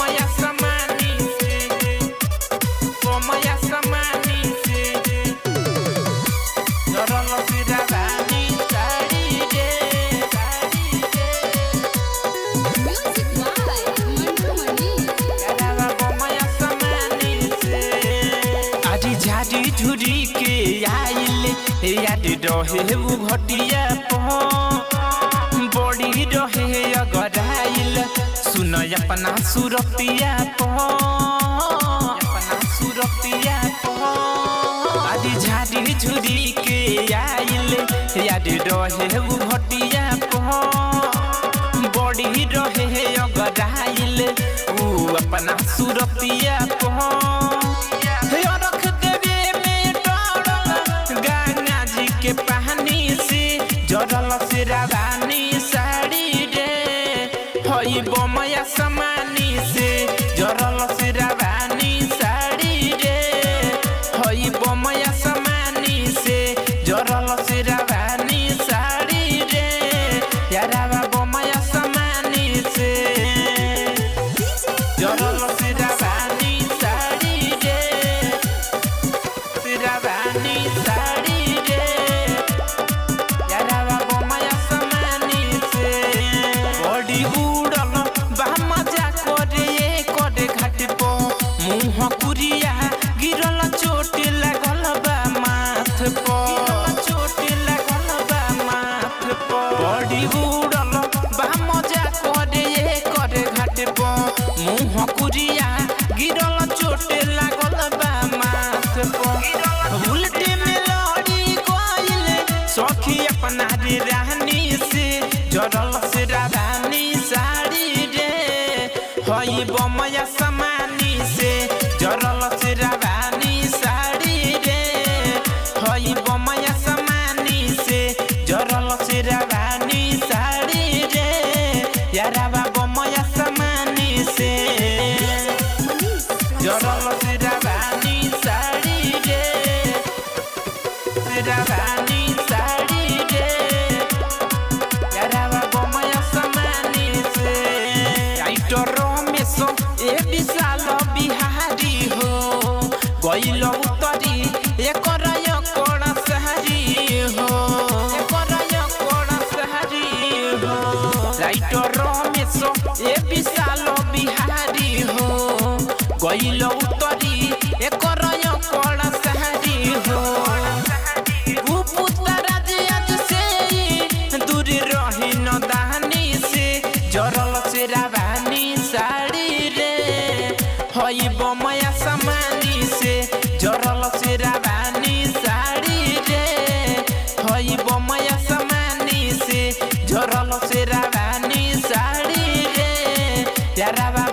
बमया समानी से बमया समानी से जरल सिरावानी साड़ी रे म्यूजिक बाय मंटू मनी यारावा बमया समानी से आजी झाड़ी झुरी के आइल याद रहे उ घटिया बड़ी रहे अगराइल सुन अपना सुरतिया अपना सुरतिया आदि झाड़ी झुरी के आइल याद रहे उ घटिया बड़ी रहे अगराइल उ अपना सुरतिया रख देवे में डरल गंगा जी के पानी से जरल सिरावानी साड़ी रे हई बमया समानी से जरल सिरावानी साड़ी रे हई बमया समानी से जरल सिरावानी साड़ी रे यारावा बमया समानी से जरल सिरावानी साड़ी रे सिरावानी साड़ी रे यारावा बमया समानी से बड़ी उड़ल बा मजा करे करे घाट पो मुँह कुरिया गिरल चोट लागल बा माथ पो चोट लागल बा माथ पो बड़ी उड़ल बा मजा करे करे घाट पो मुँह कुरिया गिरल चोट लागल बा माथ पो उल्टे में लड़ी गइल सखी अपना रे रानी से जरल सिरावानी साड़ी रे हई बमया समानी से जरल सिरावानी साड़ी रे हई बमया समानी से जरल सिरावानी साड़ी रे यारावा बमया समानी से जरल सिरावानी साड़ी रे सिरावानी साड़ी रे यारावा बमया समानी से टाइटर रमेश ए विशाल बिहारी हो गइल उतरी एकर कड़ा सहारी हो एकर कड़ा सहारी हो टाइटर रमेश ए विशाल बिहारी हो गइल उतरी एकर कड़ा सहारी हो दूर रही न दानी से जरल सिरावानी साड़ी रे हई बमया समानी से जरल सिरावानी साड़ी रे हई बमया समानी से जरल सिरावानी साड़ी रे यारावा